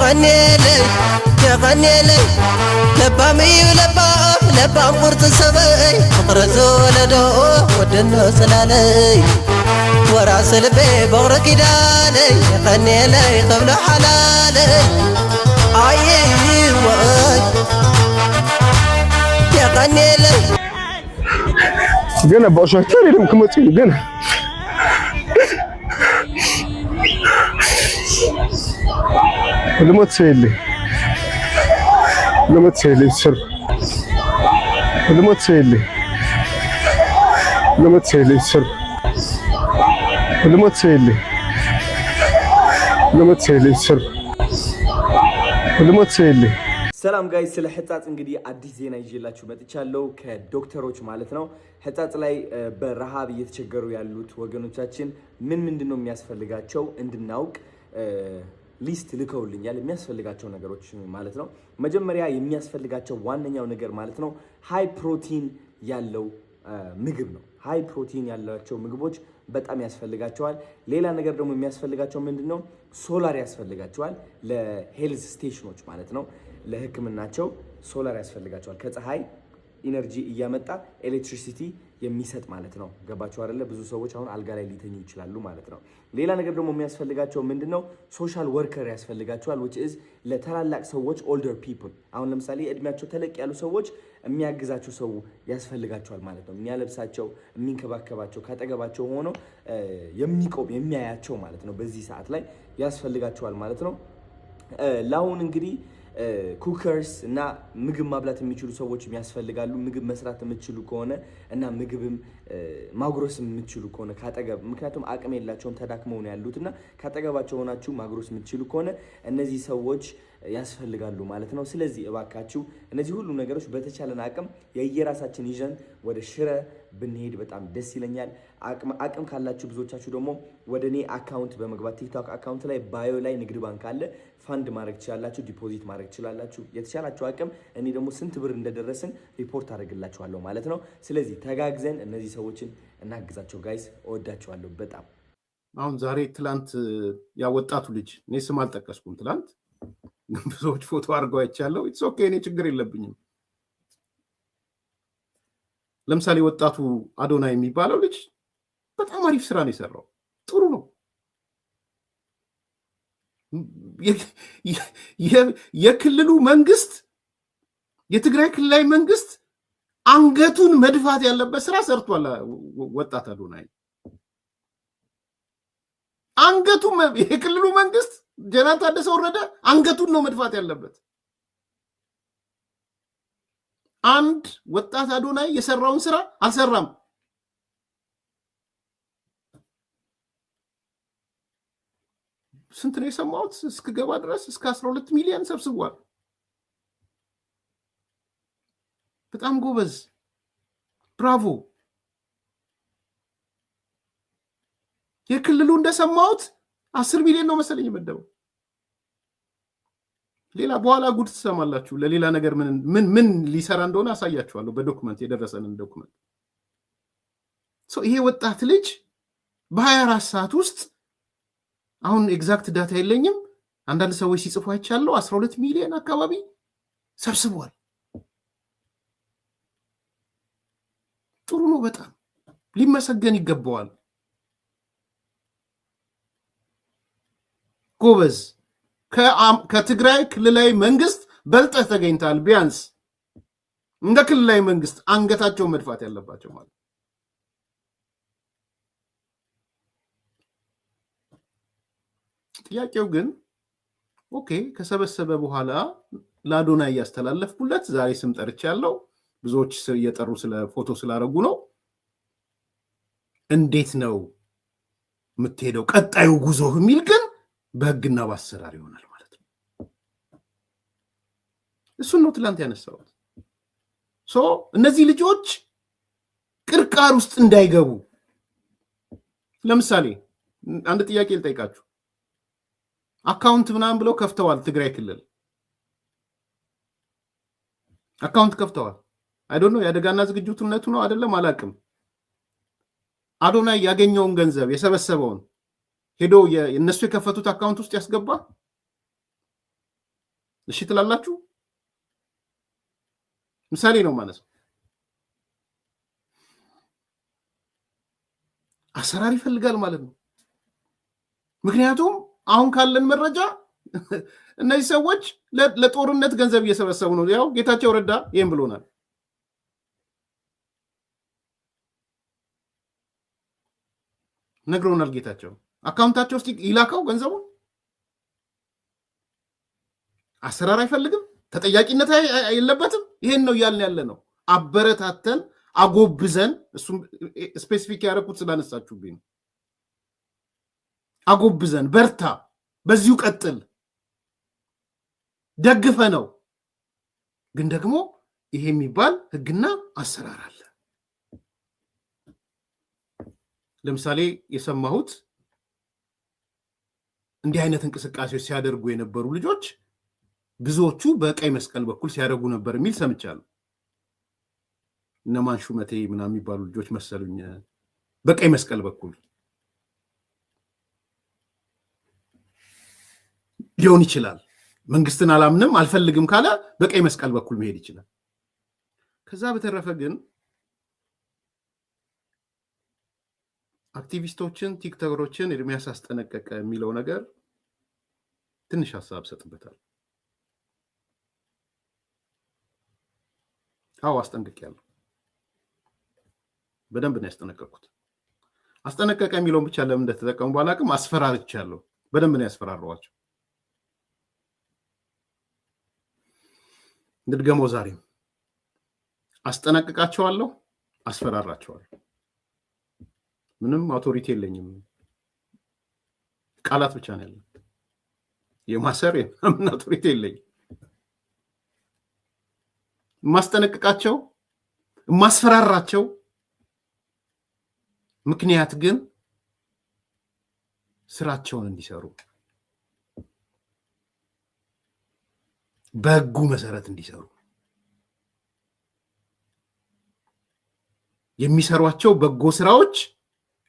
يغني لبامي لبام قرط سبي قرزو لدو ودنو سلالي وراس البي بورك دالي يغني لي قبل حلالي واي يغني لي قنا بوشكتر لم كمتي قنا لما تسيلي سر لما تسيلي سر لما تسيلي سر لما تسيلي ሰላም ጋይስ ስለ ህጻጽ እንግዲህ አዲስ ዜና ይዤላችሁ መጥቻለሁ ከዶክተሮች ማለት ነው። ህጻጽ ላይ በረሃብ እየተቸገሩ ያሉት ወገኖቻችን ምንድነው የሚያስፈልጋቸው እንድናውቅ ሊስት ልከውልኛል። የሚያስፈልጋቸው ነገሮች ማለት ነው። መጀመሪያ የሚያስፈልጋቸው ዋነኛው ነገር ማለት ነው ሃይ ፕሮቲን ያለው ምግብ ነው። ሃይ ፕሮቲን ያላቸው ምግቦች በጣም ያስፈልጋቸዋል። ሌላ ነገር ደግሞ የሚያስፈልጋቸው ምንድነው ሶላር ያስፈልጋቸዋል። ለሄልዝ ስቴሽኖች ማለት ነው ለህክምናቸው ሶላር ያስፈልጋቸዋል። ከፀሐይ ኢነርጂ እያመጣ ኤሌክትሪሲቲ የሚሰጥ ማለት ነው። ገባችሁ አይደለ? ብዙ ሰዎች አሁን አልጋ ላይ ሊተኙ ይችላሉ ማለት ነው። ሌላ ነገር ደግሞ የሚያስፈልጋቸው ምንድነው ሶሻል ወርከር ያስፈልጋቸዋል which is ለታላላቅ ሰዎች older people አሁን ለምሳሌ እድሜያቸው ተለቅ ያሉ ሰዎች የሚያግዛቸው ሰው ያስፈልጋቸዋል ማለት ነው። የሚያለብሳቸው የሚንከባከባቸው ካጠገባቸው ሆኖ የሚቆም የሚያያቸው ማለት ነው። በዚህ ሰዓት ላይ ያስፈልጋቸዋል ማለት ነው። ላሁን እንግዲህ ኩከርስ እና ምግብ ማብላት የሚችሉ ሰዎች የሚያስፈልጋሉ። ምግብ መስራት የምትችሉ ከሆነ እና ምግብም ማጉረስ የምትችሉ ከሆነ ካጠገብ ምክንያቱም አቅም የላቸውም ተዳክመው ነው ያሉትና ካጠገባቸው ሆናችሁ ማጉረስ የምትችሉ ከሆነ እነዚህ ሰዎች ያስፈልጋሉ ማለት ነው። ስለዚህ እባካችሁ እነዚህ ሁሉ ነገሮች በተቻለን አቅም የየራሳችን ይዘን ወደ ሽረ ብንሄድ በጣም ደስ ይለኛል። አቅም ካላችሁ ብዙዎቻችሁ ደግሞ ወደኔ አካውንት በመግባት ቲክቶክ አካውንት ላይ ባዮ ላይ ንግድ ባንክ አለ ፋንድ ማድረግ ትችላላችሁ፣ ዲፖዚት ማድረግ ትችላላችሁ። የተቻላችሁ አቅም እኔ ደግሞ ስንት ብር እንደደረስን ሪፖርት አደርግላችኋለሁ ማለት ነው። ስለዚህ ተጋግዘን እነዚህ ሰዎችን እናግዛቸው ጋይስ። እወዳችኋለሁ በጣም። አሁን ዛሬ ትላንት ያወጣቱ ልጅ እኔ ስም አልጠቀስኩም ትላንት ብዙዎች ፎቶ አድርገው አይቻለሁ። ኢትስ ኦኬ እኔ ችግር የለብኝም። ለምሳሌ ወጣቱ አዶናይ የሚባለው ልጅ በጣም አሪፍ ስራ ነው የሰራው። ጥሩ ነው። የክልሉ መንግስት የትግራይ ክልላዊ መንግስት አንገቱን መድፋት ያለበት ስራ ሰርቷል። ወጣት አዶናይ አንገቱን የክልሉ መንግስት ጀነራል ታደሰ ወረደ አንገቱን ነው መድፋት ያለበት። አንድ ወጣት አዶናይ የሰራውን ስራ አልሰራም። ስንት ነው የሰማሁት? እስከገባ ድረስ እስከ 12 ሚሊዮን ሰብስቧል። በጣም ጎበዝ፣ ብራቮ። የክልሉ እንደሰማሁት 10 ሚሊዮን ነው መሰለኝ የመደበው። ሌላ በኋላ ጉድ ትሰማላችሁ። ለሌላ ነገር ምን ሊሰራ እንደሆነ አሳያችኋለሁ በዶክመንት የደረሰንን ዶክመንት። ይሄ ወጣት ልጅ በ24 ሰዓት ውስጥ አሁን ኤግዛክት ዳታ የለኝም፣ አንዳንድ ሰዎች ሲጽፉ አይቻለሁ 12 ሚሊዮን አካባቢ ሰብስቧል። ጥሩ ነው፣ በጣም ሊመሰገን ይገባዋል። ጎበዝ። ከትግራይ ክልላዊ መንግስት በልጠህ ተገኝታል። ቢያንስ እንደ ክልላዊ መንግስት አንገታቸው መድፋት ያለባቸው ማለት። ጥያቄው ግን ኦኬ ከሰበሰበ በኋላ ለአዶናይ ያስተላለፍኩለት ዛሬ ስም ጠርቻለሁ። ብዙዎች እየጠሩ ስለ ፎቶ ስላረጉ ነው። እንዴት ነው የምትሄደው ቀጣዩ ጉዞ የሚል ግን በህግና በአሰራር ይሆናል ማለት ነው። እሱን ነው ትላንት ያነሳሁት። እነዚህ ልጆች ቅርቃር ውስጥ እንዳይገቡ ለምሳሌ አንድ ጥያቄ ልጠይቃችሁ። አካውንት ምናምን ብለው ከፍተዋል። ትግራይ ክልል አካውንት ከፍተዋል። አይ ዶንት ኖ ያደጋና ዝግጁነቱ ነው አይደለም አላቅም። አዶናይ ያገኘውን ገንዘብ የሰበሰበውን ሄዶ የነሱ የከፈቱት አካውንት ውስጥ ያስገባ እሺ ትላላችሁ? ምሳሌ ነው ማለት ነው። አሰራር ይፈልጋል ማለት ነው። ምክንያቱም አሁን ካለን መረጃ እነዚህ ሰዎች ለጦርነት ገንዘብ እየሰበሰቡ ነው። ያው ጌታቸው ረዳ ይሄን ብሎናል። ነግሮናል። ጌታቸው አካውንታቸው ውስጥ ይላከው ገንዘቡ። አሰራር አይፈልግም፣ ተጠያቂነት የለበትም። ይሄን ነው እያልን ያለ ነው። አበረታተን አጎብዘን፣ እሱም ስፔሲፊክ ያደረኩት ስላነሳችሁብኝ ነው። አጎብዘን በርታ፣ በዚሁ ቀጥል፣ ደግፈ ነው። ግን ደግሞ ይሄ የሚባል ህግና አሰራር አለ። ለምሳሌ የሰማሁት እንዲህ አይነት እንቅስቃሴዎች ሲያደርጉ የነበሩ ልጆች ብዙዎቹ በቀይ መስቀል በኩል ሲያደርጉ ነበር የሚል ሰምቻለሁ። እነማን ሹመቴ ምናምን የሚባሉ ልጆች መሰሉኝ። በቀይ መስቀል በኩል ሊሆን ይችላል። መንግስትን አላምንም አልፈልግም ካለ በቀይ መስቀል በኩል መሄድ ይችላል። ከዛ በተረፈ ግን አክቲቪስቶችን፣ ቲክቶከሮችን ኤርሚያስ አስጠነቀቀ የሚለው ነገር ትንሽ ሀሳብ ሰጥበታል። አዎ አስጠንቅቄያለሁ። በደንብ ነው ያስጠነቀቅኩት። አስጠነቀቀ የሚለውን ብቻ ለምን እንደተጠቀሙ ባላቅም አስፈራርቻለሁ። በደንብ ነው ያስፈራሯቸው። እንድገመው ዛሬም አስጠነቅቃቸዋለሁ፣ አስፈራራቸዋለሁ። ምንም አውቶሪቲ የለኝም። ቃላት ብቻ ነው ያለኝ። የማሰር ምንም አውቶሪቲ የለኝም። ማስጠነቅቃቸው፣ ማስፈራራቸው ምክንያት ግን ስራቸውን እንዲሰሩ በህጉ መሰረት እንዲሰሩ የሚሰሯቸው በጎ ስራዎች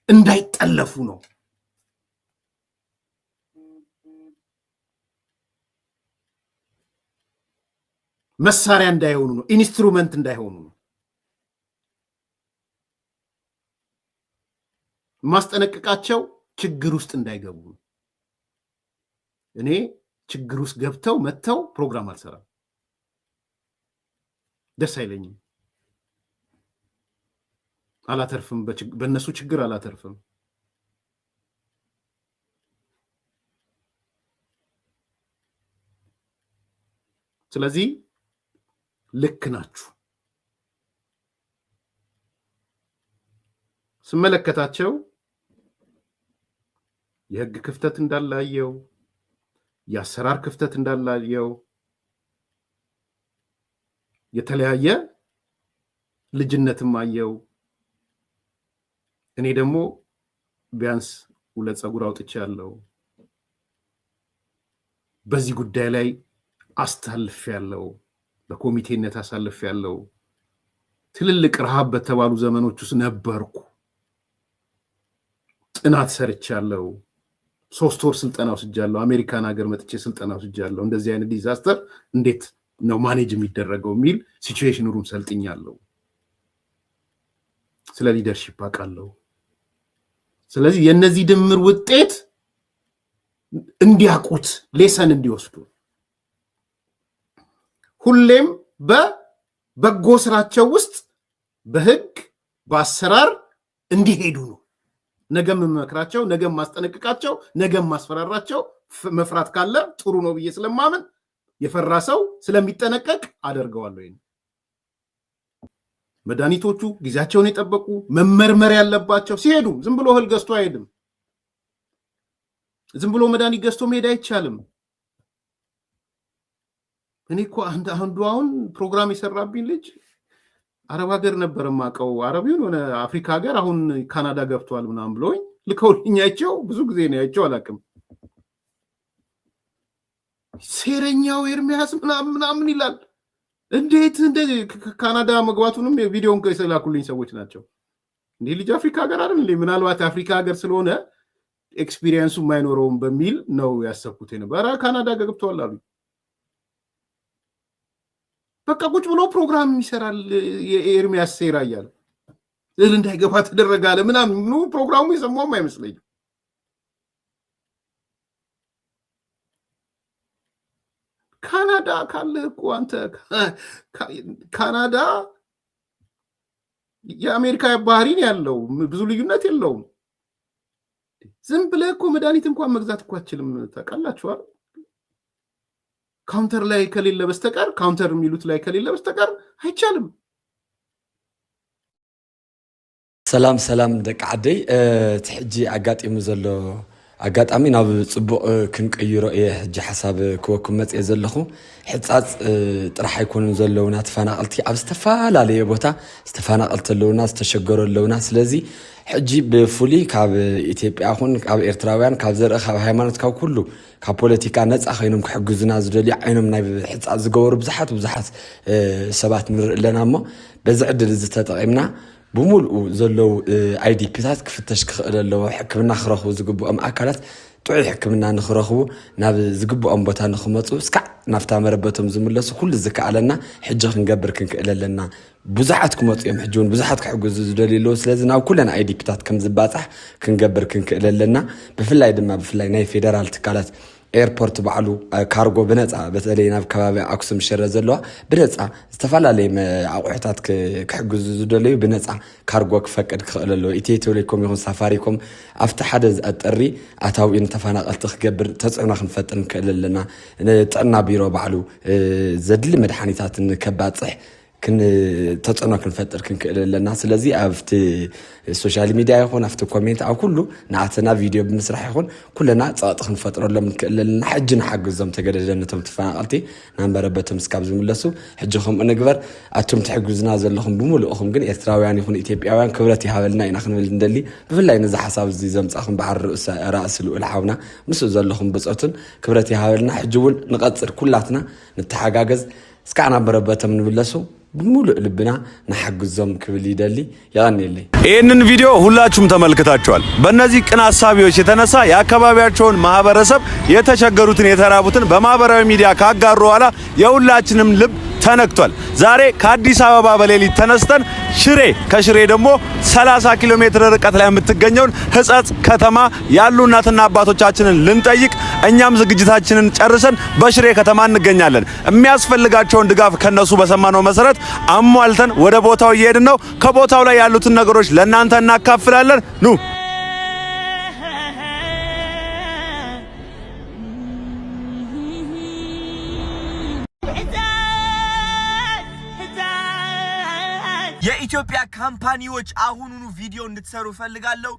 እንዳይጠለፉ ነው። መሳሪያ እንዳይሆኑ ነው። ኢንስትሩመንት እንዳይሆኑ ነው። ማስጠነቅቃቸው ችግር ውስጥ እንዳይገቡ ነው። እኔ ችግር ውስጥ ገብተው መተው ፕሮግራም አልሰራም። ደስ አይለኝም። አላተርፍም። በእነሱ ችግር አላተርፍም። ስለዚህ ልክ ናችሁ። ስመለከታቸው የህግ ክፍተት እንዳላየው፣ የአሰራር ክፍተት እንዳላየው፣ የተለያየ ልጅነትም አየው። እኔ ደግሞ ቢያንስ 2 ፀጉር አውጥቻለሁ። በዚህ ጉዳይ ላይ አስተላልፌያለሁ። በኮሚቴነት አሳልፌያለሁ። ትልልቅ ረሃብ በተባሉ ዘመኖች ውስጥ ነበርኩ። ጥናት ሰርቻለሁ። 3 ወር ስልጠና ወስጃለሁ። አሜሪካን ሀገር መጥቼ ስልጠና ወስጃለሁ። እንደዚህ አይነት ዲዛስተር እንዴት ነው ማኔጅ የሚደረገው የሚል ሲቹዌሽን ሩም ሰልጥኛለሁ። ስለ ሊደርሺፕ አውቃለሁ። ስለዚህ የነዚህ ድምር ውጤት እንዲያውቁት፣ ሌሰን እንዲወስዱ፣ ሁሌም በበጎ ስራቸው ውስጥ በህግ በአሰራር እንዲሄዱ ነው። ነገም መክራቸው፣ ነገም ማስጠነቅቃቸው፣ ነገም ማስፈራራቸው። መፍራት ካለ ጥሩ ነው ብዬ ስለማምን የፈራ ሰው ስለሚጠነቀቅ አደርገዋለሁ። ይሄን መድኃኒቶቹ ጊዜያቸውን የጠበቁ መመርመር ያለባቸው ሲሄዱ ዝም ብሎ እህል ገዝቶ አይሄድም። ዝም ብሎ መድኃኒት ገዝቶ መሄድ አይቻልም። እኔ እኮ አንዱ አሁን ፕሮግራም የሰራብኝ ልጅ አረብ ሀገር ነበር የማውቀው። አረቢውን ሆነ አፍሪካ ሀገር አሁን ካናዳ ገብቷል ምናምን ብሎኝ ልከውልኛቸው ብዙ ጊዜ ነው ያቸው አላውቅም። ሴረኛው ኤርሚያስ ምናምን ይላል። እንዴት እንደዚህ ካናዳ መግባቱንም ቪዲዮን ከሰላኩልኝ ሰዎች ናቸው። እንዴ ልጅ አፍሪካ ሀገር አይደል እንዴ? ምናልባት አፍሪካ ሀገር ስለሆነ ኤክስፒሪየንሱ የማይኖረውም በሚል ነው ያሰብኩት ነበር። ካናዳ ገብቷል አሉ። በቃ ቁጭ ብሎ ፕሮግራም ይሰራል የኤርሚያስ ሴራ እያለ እህል እንዳይገባ ተደረገ አለ ምናምን ፕሮግራሙ የሰማውም አይመስለኝም። ካናዳ ካለ እኮ አንተ ካናዳ የአሜሪካ ባህሪን ያለው ብዙ ልዩነት የለውም። ዝም ብለህ እኮ መድኃኒት እንኳን መግዛት እኮ አትችልም። ታውቃላችኋል። ካውንተር ላይ ከሌለ በስተቀር ካውንተር የሚሉት ላይ ከሌለ በስተቀር አይቻልም። ሰላም ደቂ ዓደይ ትሕጂ አጋጢሙ ዘሎ አጋጣሚ ናብ ጽቡቕ ክንቀይሮ እየ ሕጂ ሓሳብ ክወኩም መጽእ ዘለኹ ሕጻጽ ጥራሕ ኣይኮኑን ዘለውና ተፈናቐልቲ ኣብ ዝተፈላለየ ቦታ ዝተፈናቐልቲ ኣለውና ዝተሸገሩ ኣለውና ስለዚ ሕጂ ብፍሉይ ካብ ኢትዮጵያ ኹን ካብ ኤርትራውያን ካብ ዘርኢ ካብ ሃይማኖት ካብ ኩሉ ካብ ፖለቲካ ነፃ ኮይኖም ክሕግዙና ዝደልዩ ዓይኖም ናይ ሕጻጽ ዝገበሩ ብዙሓት ሰባት ንርኢ ኣለና እሞ በዚ ዕድል እዚ ተጠቒምና بمول زلوا ايدي بيتات كفتش كخلوا حكمنا خرخو زقبوا اكلات طعي حكمنا نخرخو ناب زقبوا بوتا نخمطو اسكع نافتا مربتهم زملسو كل الذكاء لنا حجه نقبر كنكللنا بزحاتكم وطيم حجون بزحات كحجوز دليلو سلازنا كلنا ايدي بيتات كم زباصح كنقبر كنكللنا بفلاي دما بفلاي ناي فيدرال تكالات ኤርፖርት ባዕሉ ካርጎ በነፃ በተለይ ናብ ከባቢ አክሱም ሽረ ዘለዋ በነፃ ዝተፋላለየ አቁሕታት ክሕግዙ ዝደለዩ በነፃ ካርጎ ክፈቅድ ክኽእለሎ ኢትዮ ቴሌኮም ይኹን ሳፋሪኮም ኣብቲ ሓደ ዝአጠሪ ኣታዊን ተፈናቀልቲ ክገብር ተጽዕኖ ክንፈጥር ንክእለለና ጥዕና ቢሮ ባዕሉ ዘድሊ መድሓኒታትን ከባፅሕ كن تطعنا كنفتر كنكللنا سلازي أفت السوشيال ميديا يكون أفت كومنت أو كله نعتنا فيديو بمسرح يكون كلنا تطعنا كنفتر لما كللنا حجنا حق الزم تقدر جنتهم تفاعلتي نعم بربتهم سكابز ملسو حجهم أنكبر أتم تحجزنا زلهم بمولهم جن إثراويان يكون إثيوبيان كبرتي حاولنا إن أخذنا الدلي بفلا ينزح حساب زي زم أخذ بحر رأس الحاونا مسو زلهم بسأتن كبرتي حاولنا حجول نقصر كلاتنا نتحجز سكعنا بربتهم نبلسو بمولو لبنا نحجزهم كبلي دلي يعني اللي ይህንን ቪዲዮ ሁላችሁም ተመልክታችኋል። በእነዚህ ቅን ሐሳቢዎች የተነሳ የአካባቢያቸውን ማህበረሰብ የተቸገሩትን የተራቡትን በማህበራዊ ሚዲያ ካጋሩ ኋላ የሁላችንም ልብ ተነክቷል። ዛሬ ከአዲስ አበባ በሌሊት ተነስተን ሽሬ ከሽሬ ደግሞ 30 ኪሎ ሜትር ርቀት ላይ የምትገኘውን ሕጸጽ ከተማ ያሉ እናትና አባቶቻችንን ልንጠይቅ እኛም ዝግጅታችንን ጨርሰን በሽሬ ከተማ እንገኛለን። የሚያስፈልጋቸውን ድጋፍ ከነሱ በሰማነው መሰረት አሟልተን ወደ ቦታው እየሄድን ነው። ከቦታው ላይ ያሉትን ነገሮች ለእናንተ እናካፍላለን። ኑ የኢትዮጵያ ካምፓኒዎች አሁኑኑ ቪዲዮ እንድትሰሩ ፈልጋለሁ።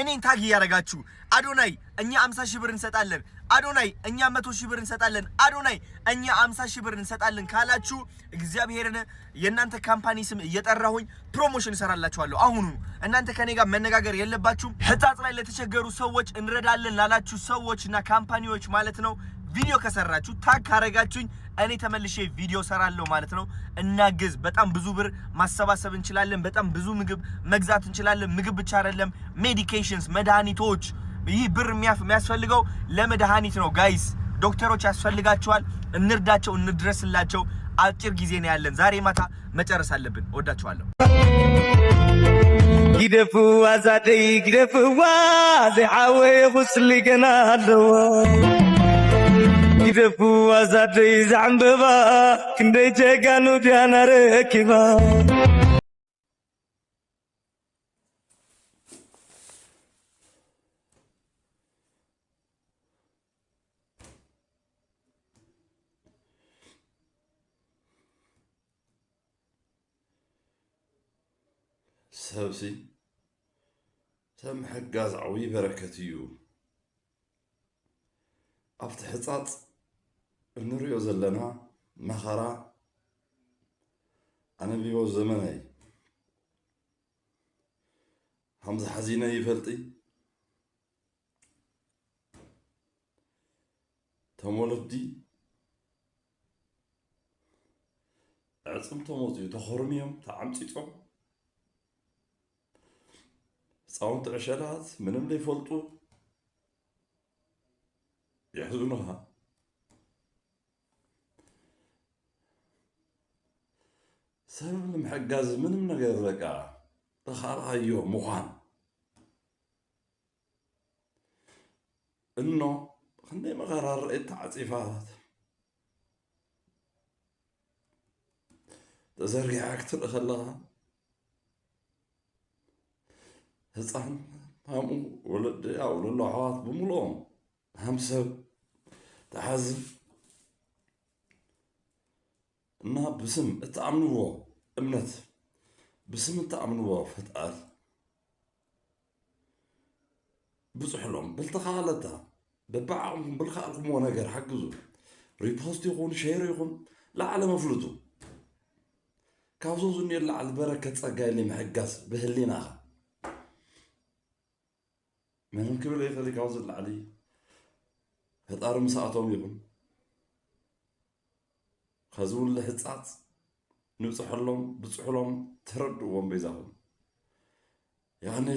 እኔን ታግ ያረጋችሁ አዶናይ እኛ 50 ሺህ ብር እንሰጣለን፣ አዶናይ እኛ 100 ሺህ ብር እንሰጣለን፣ አዶናይ እኛ 50 ሺህ ብር እንሰጣለን ካላችሁ እግዚአብሔርን የእናንተ ካምፓኒ ስም እየጠራሁኝ ፕሮሞሽን ሰራላችኋለሁ። አሁኑኑ እናንተ ከኔ ጋር መነጋገር የለባችሁም። ሕጻጽ ላይ ለተቸገሩ ሰዎች እንረዳለን ላላችሁ ሰዎችና ካምፓኒዎች ማለት ነው ቪዲዮ ከሰራችሁ ታግ ካረጋችሁኝ እኔ ተመልሼ ቪዲዮ ሰራለሁ ማለት ነው። እናግዝ። በጣም ብዙ ብር ማሰባሰብ እንችላለን። በጣም ብዙ ምግብ መግዛት እንችላለን። ምግብ ብቻ አይደለም፣ ሜዲኬሽንስ መድኃኒቶች። ይህ ብር የሚያስፈልገው ለመድኃኒት ነው ጋይስ። ዶክተሮች ያስፈልጋቸዋል። እንርዳቸው፣ እንድረስላቸው። አጭር ጊዜ ነው ያለን። ዛሬ ማታ መጨረስ አለብን። ወዳችኋለሁ። ግደፉ አዛደይ ግደፉ ዋዘሐወ ሁስሊ ገናለው ግደፉ አዛደይ ዛንበባ ክንደ ጀጋኑ ዲያና ረኪባ سبسي تم حجاز عوي بركتيو افتح حصات النوريو زلنا مخرا انا بيو زمني حمزه حزينه يفلطي تمولدي عصم تموتي تخرميهم تعمصيطو صوت عشرات منهم اللي يفلطوا يحزنوها ሰብ ንምሕጋዝ ምንም ነገር በቃ ተኻልኻዮ ምዃን እኖ ክንደይ መኸራ ርአየት ተዓፂፋት ተዘርጊሓ ክትርኢ ከለኻ ህፃን ሃምኡ ወለዲ ኣውለሎ ኣሕዋት ብምልኦም ሃም ሰብ ተሓዝን እና ብስም እተኣምንዎ እምነት ብስም እተኣምንዎ ፈጣሪ ብፅሕሎም ብልተኻለታ በባዓቕምኩም ብልካልኩምዎ ነገር ሓግዙ ሪፖስት ይኹን ሼር ይኹን ላዕለ መፍልጡ ካብዞ ዝኒኦ ላዕሊ በረከት ፀጋ ኢለ ምሕጋዝ ብህሊናኻ ምንም ክብል ይኽእል ካብዚ ላዕሊ ፈጣሪ ምስኣቶም ይኹን ከዝውለ ህፃፅ ንብፅሐሎም ብፅሕሎም ተረድእዎም በይዛኹም ያኔ